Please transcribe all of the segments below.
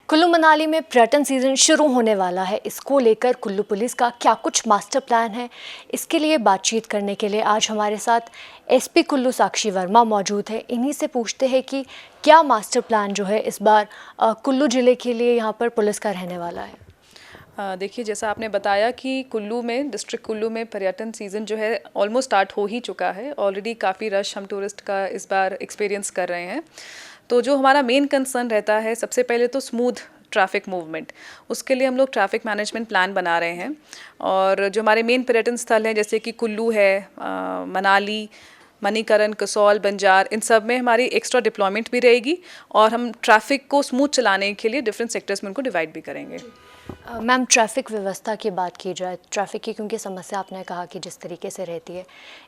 कुल्लू मनाली में पर्यटन सीजन शुरू होने वाला है। इसको लेकर कुल्लू पुलिस का क्या कुछ मास्टर प्लान है, इसके लिए बातचीत करने के लिए आज हमारे साथ एसपी कुल्लू साक्षी वर्मा मौजूद है। इन्हीं से पूछते हैं कि क्या मास्टर प्लान जो है इस बार कुल्लू ज़िले के लिए यहाँ पर पुलिस का रहने वाला है। देखिए, जैसा आपने बताया कि कुल्लू में, डिस्ट्रिक्ट कुल्लू में पर्यटन सीज़न जो है ऑलमोस्ट स्टार्ट हो ही चुका है। ऑलरेडी काफ़ी रश हम टूरिस्ट का इस बार एक्सपीरियंस कर रहे हैं। तो जो हमारा मेन कंसर्न रहता है, सबसे पहले तो स्मूथ ट्रैफिक मूवमेंट, उसके लिए हम लोग ट्रैफिक मैनेजमेंट प्लान बना रहे हैं। और जो हमारे मेन पर्यटन स्थल हैं जैसे कि कुल्लू है, मनाली, मणिकरण, कसौल, बंजार, इन सब में हमारी एक्स्ट्रा डिप्लॉयमेंट भी रहेगी और हम ट्रैफिक को स्मूथ चलाने के लिए डिफरेंट सेक्टर्स में उनको डिवाइड भी करेंगे। मैम, ट्रैफ़िक व्यवस्था की बात की जाए, ट्रैफ़िक की क्योंकि समस्या आपने कहा कि जिस तरीके से रहती है,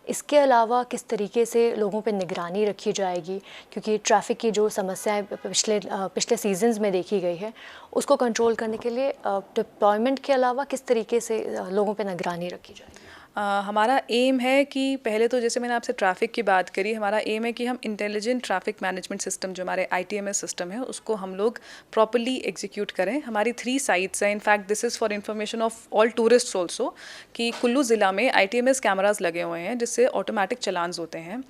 इसके अलावा किस तरीके से लोगों पे निगरानी रखी जाएगी, क्योंकि ट्रैफ़िक की जो समस्याएं पिछले सीजन्स में देखी गई है, उसको कंट्रोल करने के लिए डिप्लॉयमेंट के अलावा किस तरीके से लोगों पे निगरानी रखी जाएगी? हमारा एम है कि पहले तो जैसे मैंने आपसे ट्रैफ़िक की बात करी, हमारा एम है कि हम इंटेलिजेंट ट्रैफ़िक मैनेजमेंट सिस्टम, जो हमारे ITMS सिस्टम है, उसको हम लोग प्रॉपर्ली एग्जीक्यूट करें। हमारी 3 साइट्स हैं, in fact this is for information of all tourists also, कि कुल्लू ज़िला में ITMS कैमराज लगे हुए हैं जिससे ऑटोमेटिक चलान्स होते हैं।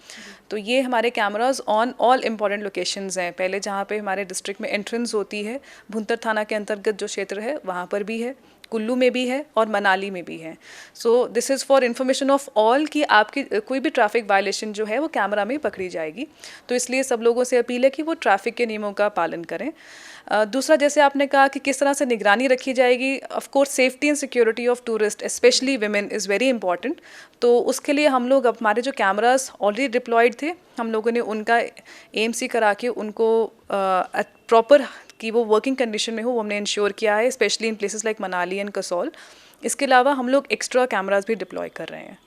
तो ये हमारे cameras on all important locations हैं। पहले जहाँ पे हमारे डिस्ट्रिक्ट में एंट्रेंस होती है, भुंतर थाना के अंतर्गत जो क्षेत्र है वहाँ पर भी है, कुल्लू में भी है और मनाली में भी है। So this is for information of all कि आपकी कोई भी ट्रैफिक वायलेशन जो है वो कैमरा में पकड़ी जाएगी। तो इसलिए सब लोगों से अपील है कि वो ट्रैफिक के नियमों का पालन करें। दूसरा, जैसे आपने कहा कि किस तरह से निगरानी रखी जाएगी, of course safety and security of tourist specially women is very important. तो उसके लिए हम लोग, हमारे जो कैमराज ऑलरेडी डिप्लॉयड थे, हम लोगों ने उनका AMC करा के उनको प्रॉपर कि वो वर्किंग कंडीशन में हो, वो हमने इंश्योर किया है, specially in places like Manali and Kasol. इसके अलावा हम लोग एक्स्ट्रा कैमराज भी डिप्लॉय कर रहे हैं।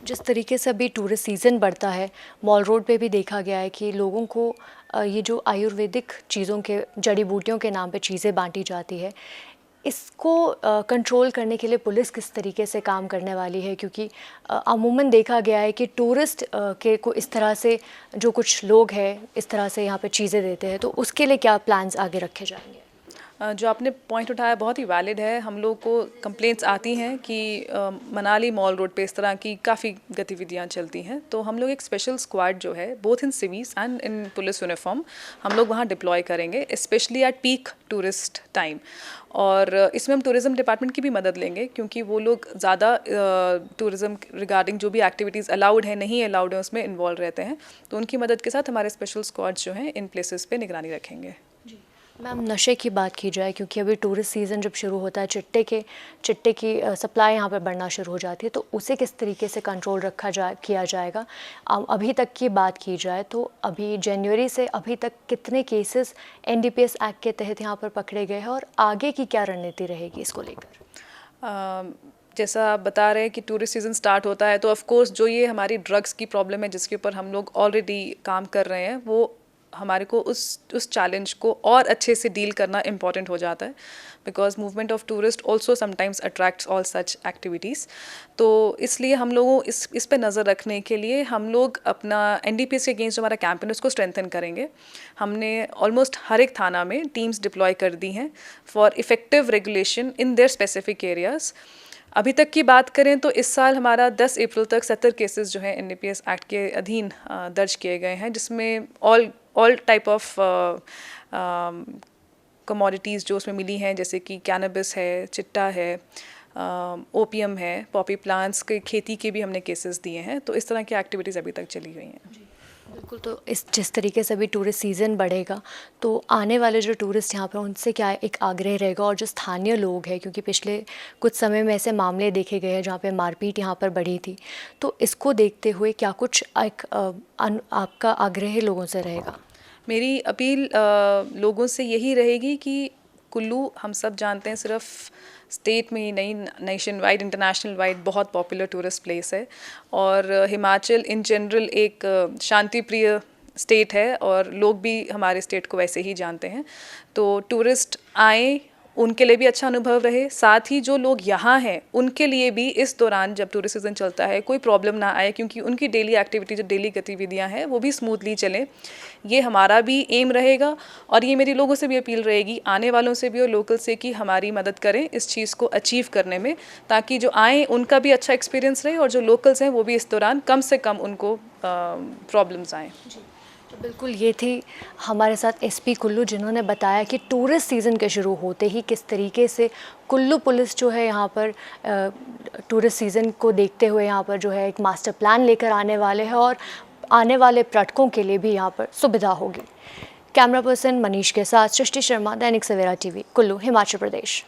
जिस तरीके से अभी टूरिस्ट सीज़न बढ़ता है, मॉल रोड पे भी देखा गया है कि लोगों को ये जो आयुर्वेदिक चीज़ों के, जड़ी बूटियों के नाम पे चीज़ें बांटी जाती है, इसको कंट्रोल करने के लिए पुलिस किस तरीके से काम करने वाली है? क्योंकि अमूमन देखा गया है कि टूरिस्ट के को इस तरह से जो कुछ लोग हैं इस तरह से यहाँ पे चीज़ें देते हैं, तो उसके लिए क्या प्लान्स आगे रखे जाएंगे? जो आपने पॉइंट उठाया बहुत ही वैलिड है। हम लोग को कंप्लेंट्स आती हैं कि मनाली मॉल रोड पे इस तरह की काफ़ी गतिविधियां चलती हैं। तो हम लोग एक स्पेशल स्क्वाड जो है, both in civils and in police uniform, हम लोग वहाँ डिप्लॉय करेंगे, specially at peak tourist time. और इसमें हम टूरिज़्म डिपार्टमेंट की भी मदद लेंगे, क्योंकि वो लोग ज़्यादा टूरिज़्म रिगार्डिंग जो भी एक्टिविटीज़ अलाउड है, नहीं अलाउड है, उसमें इन्वॉल्व रहते हैं। तो उनकी मदद के साथ हमारे स्पेशल स्क्वाड्स जो हैं इन प्लेसेस पे निगरानी रखेंगे। मैम, नशे की बात की जाए, क्योंकि अभी टूरिस्ट सीज़न जब शुरू होता है, चिट्टे की सप्लाई यहाँ पर बढ़ना शुरू हो जाती है, तो उसे किस तरीके से कंट्रोल किया जाएगा? अभी तक की बात की जाए तो अभी जनवरी से अभी तक कितने केसेस NDPS एक्ट के तहत यहाँ पर पकड़े गए हैं और आगे की क्या रणनीति रहेगी इसको लेकर? जैसा आप बता रहे हैं कि टूरिस्ट सीज़न स्टार्ट होता है, तो ऑफ कोर्स जो ये हमारी ड्रग्स की प्रॉब्लम है जिसके ऊपर हम लोग ऑलरेडी काम कर रहे हैं, वो हमारे को उस चैलेंज को और अच्छे से डील करना इम्पॉर्टेंट हो जाता है, because movement of tourist also sometimes attracts all such activities. तो इसलिए हम लोगों इस पे नज़र रखने के लिए हम लोग अपना NDPS के अगेंस्ट जो हमारा कैंपेन है उसको स्ट्रेंथन करेंगे। हमने ऑलमोस्ट हर एक थाना में टीम्स डिप्लॉय कर दी हैं for effective regulation in their specific areas. अभी तक की बात करें तो इस साल हमारा 10 अप्रैल तक 70 केसेस जो हैं NDPS एक्ट के अधीन दर्ज किए गए हैं, जिसमें ऑल टाइप ऑफ कमोडिटीज़ जो उसमें मिली हैं, जैसे कि कैनबिस है, चिट्टा है, ओपियम है, पॉपी प्लांट्स के खेती के भी हमने केसेस दिए हैं। तो इस तरह की एक्टिविटीज़ अभी तक चली गई हैं। बिल्कुल। तो जिस तरीके से अभी टूरिस्ट सीज़न बढ़ेगा, तो आने वाले जो टूरिस्ट यहाँ पर उनसे क्या एक आग्रह रहेगा, और जो स्थानीय लोग हैं, क्योंकि पिछले कुछ समय में ऐसे मामले देखे गए हैं जहाँ पे मारपीट यहाँ पर बढ़ी थी, तो इसको देखते हुए क्या कुछ एक आपका आग्रह लोगों से रहेगा? मेरी अपील लोगों से यही रहेगी कि कुल्लू, हम सब जानते हैं, सिर्फ स्टेट में ही नहीं, नेशन वाइड, इंटरनेशनल वाइड बहुत पॉपुलर टूरिस्ट प्लेस है। और हिमाचल इन जनरल एक शांति प्रिय स्टेट है और लोग भी हमारे स्टेट को वैसे ही जानते हैं। तो टूरिस्ट आएँ, उनके लिए भी अच्छा अनुभव रहे, साथ ही जो लोग यहाँ हैं उनके लिए भी इस दौरान जब टूरिस्ट सीज़न चलता है कोई प्रॉब्लम ना आए, क्योंकि उनकी डेली एक्टिविटी जो डेली गतिविधियाँ हैं वो भी स्मूथली चलें। ये हमारा भी एम रहेगा और ये मेरी लोगों से भी अपील रहेगी, आने वालों से भी और लोकल से, कि हमारी मदद करें इस चीज़ को अचीव करने में, ताकि जो आएँ उनका भी अच्छा एक्सपीरियंस रहे और जो लोकल्स हैं वो भी इस दौरान कम से कम उनको प्रॉब्लम्स आएँ। तो बिल्कुल ये थी हमारे साथ एसपी कुल्लू, जिन्होंने बताया कि टूरिस्ट सीज़न के शुरू होते ही किस तरीके से कुल्लू पुलिस जो है यहाँ पर टूरिस्ट सीज़न को देखते हुए यहाँ पर जो है एक मास्टर प्लान लेकर आने वाले हैं और आने वाले पर्यटकों के लिए भी यहाँ पर सुविधा होगी। कैमरा पर्सन मनीष के साथ सृष्टि शर्मा, दैनिक सवेरा टीवी, कुल्लू, हिमाचल प्रदेश।